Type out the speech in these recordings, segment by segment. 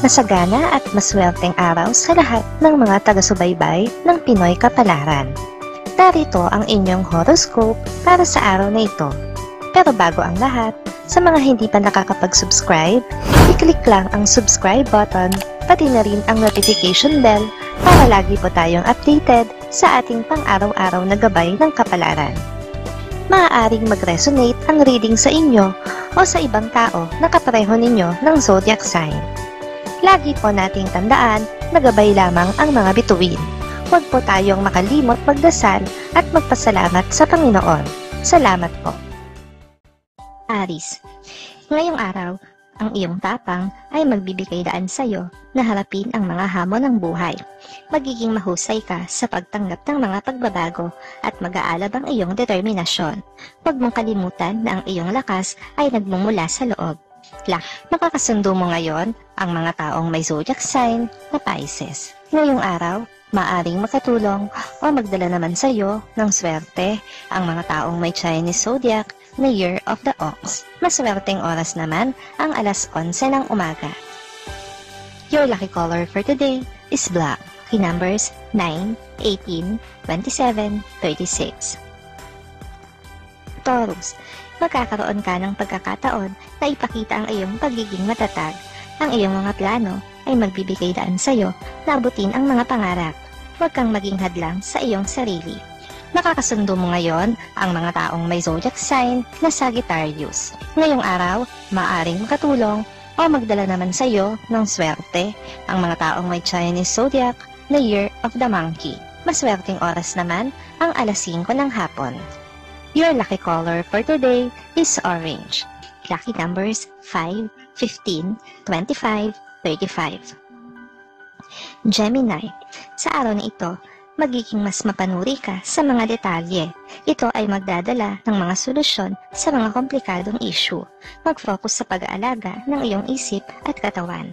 Masagana at maswerteng araw sa lahat ng mga taga-subaybay ng Pinoy Kapalaran. Narito ang inyong horoscope para sa araw na ito. Pero bago ang lahat, sa mga hindi pa nakakapag-subscribe, i-click lang ang subscribe button, pati na rin ang notification bell para lagi po tayong updated sa ating pang-araw-araw na gabay ng kapalaran. Maaaring mag-resonate ang reading sa inyo o sa ibang tao na kapareho ninyo ng zodiac sign. Lagi po nating tandaan na gabay lamang ang mga bituin. Huwag po tayong makalimot magdasal at magpasalamat sa Panginoon. Salamat po. Aries, ngayong araw, ang iyong tapang ay magbibigay daan sa iyo na harapin ang mga hamon ng buhay. Magiging mahusay ka sa pagtanggap ng mga pagbabago at mag-aalab ang iyong determinasyon. Huwag mong kalimutan na ang iyong lakas ay nagmumula sa loob. Makakasundo mo ngayon ang mga taong may zodiac sign na Pisces. Ngayong araw, maaring makatulong o magdala naman sa iyo ng swerte ang mga taong may Chinese zodiac na Year of the Ox. Maswerteng oras naman ang alas 11 ng umaga. Your lucky color for today is black. Key numbers 9, 18, 27, 36. Taurus, magkakaroon ka ng pagkakataon na ipakita ang iyong pagiging matatag. Ang iyong mga plano ay magbibigay daan sa iyo na abutin ang mga pangarap. Huwag kang maging hadlang sa iyong sarili. Makakasundo mo ngayon ang mga taong may zodiac sign na Sagittarius. Ngayong araw, maaaring makatulong o magdala naman sa iyo ng swerte ang mga taong may Chinese zodiac na Year of the Monkey. Maswerteng oras naman ang alas 5 ng hapon. Your lucky color for today is orange. Lucky numbers 5, 15, 25, 35. Gemini, sa araw na ito, magiging mas mapanuri ka sa mga detalye. Ito ay magdadala ng mga solusyon sa mga komplikadong issue. Mag-focus sa pag-aalaga ng iyong isip at katawan.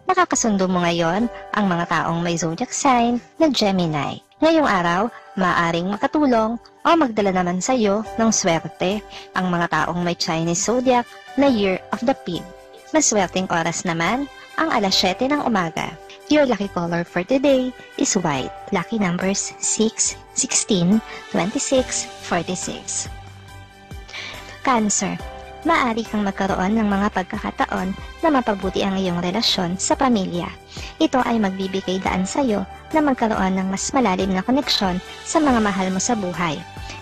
Nakakasundo mo ngayon ang mga taong may zodiac sign na Gemini. Ngayong araw, maaaring makatulong o magdala naman sa iyo ng swerte ang mga taong may Chinese zodiac na Year of the Pig. Maswerteng oras naman ang alas 7 ng umaga. Your lucky color for today is white. Lucky numbers 6, 16, 26, 46. Cancer, maaari kang magkaroon ng mga pagkakataon na mapabuti ang iyong relasyon sa pamilya. Ito ay magbibigay daan sa iyo na magkaroon ng mas malalim na koneksyon sa mga mahal mo sa buhay.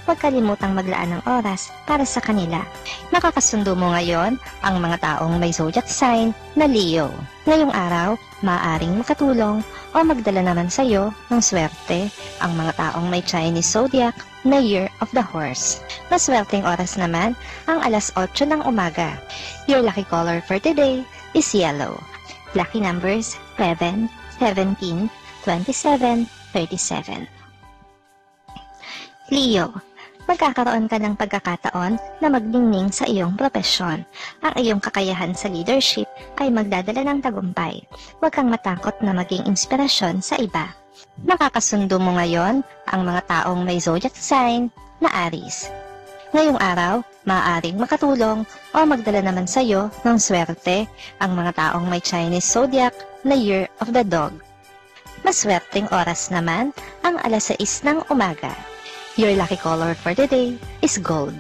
Huwag kalimutang maglaan ng oras para sa kanila. Nakakasundo mo ngayon ang mga taong may zodiac sign na Leo. Ngayong araw, maaaring makatulong o magdala naman sa iyo ng swerte ang mga taong may Chinese zodiac na Year of the Horse. Maswerteng oras naman ang alas 8 ng umaga. Your lucky color for today is yellow. Lucky numbers 11, 17, 27, 37. Leo, magkakaroon ka ng pagkakataon na magningning sa iyong propesyon. Ang iyong kakayahan sa leadership ay magdadala ng tagumpay. Huwag kang matakot na maging inspirasyon sa iba. Nakakasundo mo ngayon ang mga taong may zodiac sign na Aries. Ngayong araw, maaaring makatulong o magdala naman sa iyo ng swerte ang mga taong may Chinese zodiac na Year of the Dog. Maswerteng oras naman ang alas 6 ng umaga. Your lucky color for today is gold.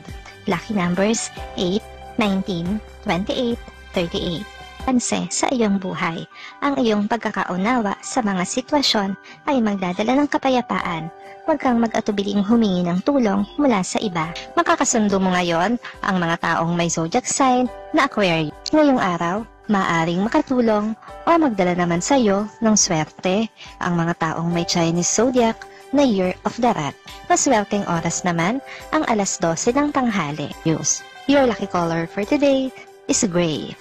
Lucky numbers 8, 19, 28, 38. Panse sa iyong buhay, ang iyong pagkakaunawa sa mga sitwasyon ay magdadala ng kapayapaan. Huwag kang mag-atubiling humingi ng tulong mula sa iba. Makakasundo mo ngayon ang mga taong may zodiac sign na Aquarius. Ngayong araw, maaaring makatulong o magdala naman sa iyo ng swerte ang mga taong may Chinese zodiac na Year of the Rat. Maswerteng oras naman ang alas 12 ng tanghali. Your lucky color for today is gray.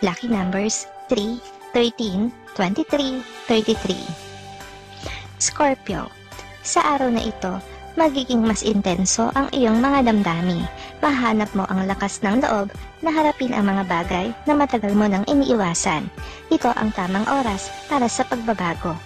Lucky numbers 3, 13, 23, 33. Scorpio, sa araw na ito, magiging mas intenso ang iyong mga damdamin. Mahanap mo ang lakas ng loob na harapin ang mga bagay na matagal mo nang iniiwasan. Ito ang tamang oras para sa pagbabago.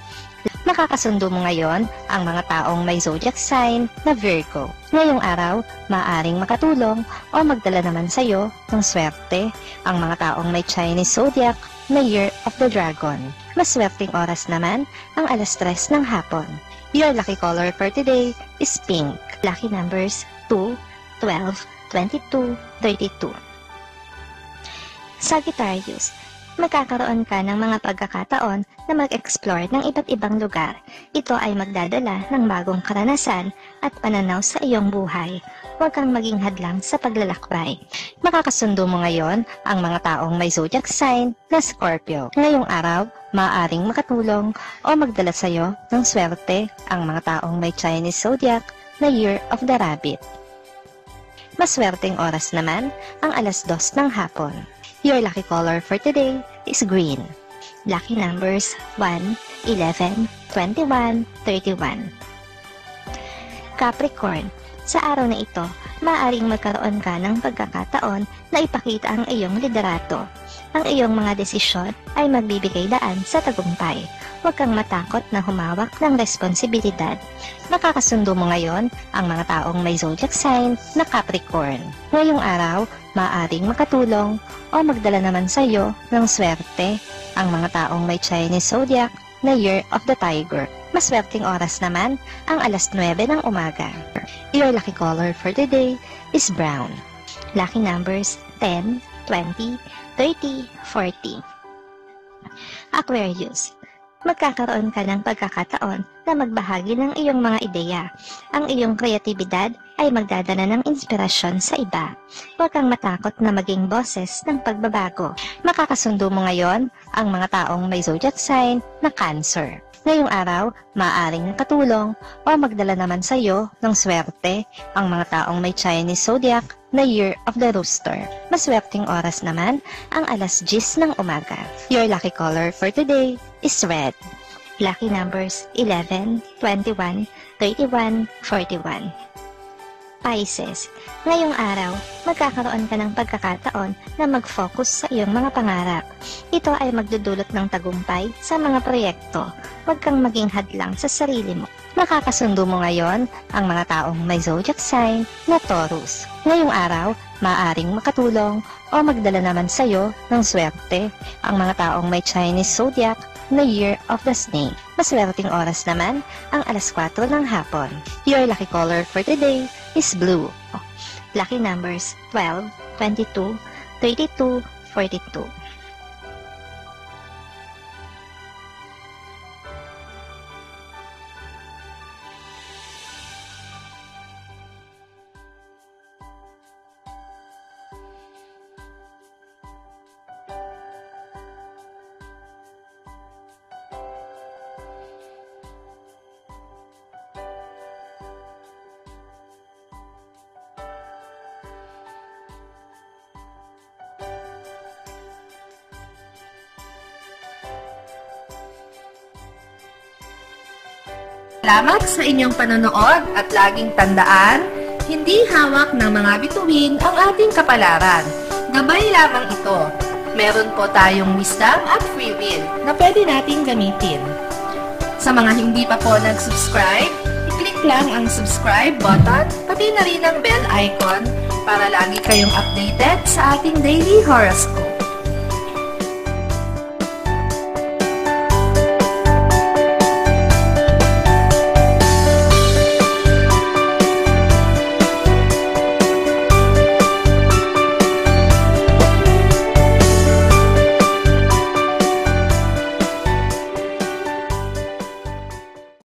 Makakasundo mo ngayon ang mga taong may zodiac sign na Virgo. Ngayong araw, maaaring makatulong o magdala naman sa iyo ng swerte ang mga taong may Chinese zodiac na Year of the Dragon. Maswerteng oras naman ang 3:00 ng hapon. Your lucky color for today is pink. Lucky numbers 2, 12, 22, 32. Sagittarius, magkakaroon ka ng mga pagkakataon na mag-explore ng iba't ibang lugar. Ito ay magdadala ng bagong karanasan at pananaw sa iyong buhay. Huwag kang maging hadlang sa paglalakbay. Makakasundo mo ngayon ang mga taong may zodiac sign na Scorpio. Ngayong araw, maaaring makatulong o magdala sa iyo ng swerte ang mga taong may Chinese zodiac na Year of the Rabbit. Maswerteng oras naman ang 2:00 ng hapon. Your lucky color for today is green. Lucky numbers 1, 11, 21, 31. Capricorn, sa araw na ito, maaaring magkaroon ka ng pagkakataon na ipakita ang iyong liderato. Ang iyong mga desisyon ay magbibigay daan sa tagumpay. Huwag kang matakot na humawak ng responsibilidad. Makakasundo mo ngayon ang mga taong may zodiac sign na Capricorn. Ngayong araw, maaaring makatulong o magdala naman sa iyo ng swerte ang mga taong may Chinese zodiac na Year of the Tiger. Maswerteng oras naman ang 9:00 ng umaga. Your lucky color for today is brown. Lucky numbers 10, 20, 30, 40. Aquarius, magkakaroon ka ng pagkakataon na magbahagi ng iyong mga ideya. Ang iyong kreatibidad ay magdadala ng inspirasyon sa iba. Huwag kang matakot na maging boses ng pagbabago. Makakasundo mo ngayon ang mga taong may zodiac sign na Cancer. Ngayong araw, maaaring nakatulong o magdala naman sa iyo ng swerte ang mga taong may Chinese zodiac na Year of the Rooster. Maswerteng oras naman ang 10:00 ng umaga. Your lucky color for today is red. Lucky numbers 11, 21, 31, 41. Pisces, ngayong araw, magkakaroon ka ng pagkakataon na mag-focus sa iyong mga pangarap. Ito ay magdudulot ng tagumpay sa mga proyekto. Huwag kang maging hadlang sa sarili mo. Makakasundo mo ngayon ang mga taong may zodiac sign na Taurus. Ngayong araw, maaaring makatulong o magdala naman sa iyo ng swerte ang mga taong may Chinese zodiac na Year of the Snake. Maswerteng oras naman ang 4:00 ng hapon. Your lucky color for today is blue. Lucky numbers 12, 22, 32, 42. Salamat sa inyong panonood at laging tandaan, hindi hawak ng mga bituin ang ating kapalaran. Gabay lamang ito. Meron po tayong wisdom at free will na pwede nating gamitin. Sa mga hindi pa po nag-subscribe, i-click lang ang subscribe button, pati na rin ang bell icon para lagi kayong updated sa ating daily horoscope.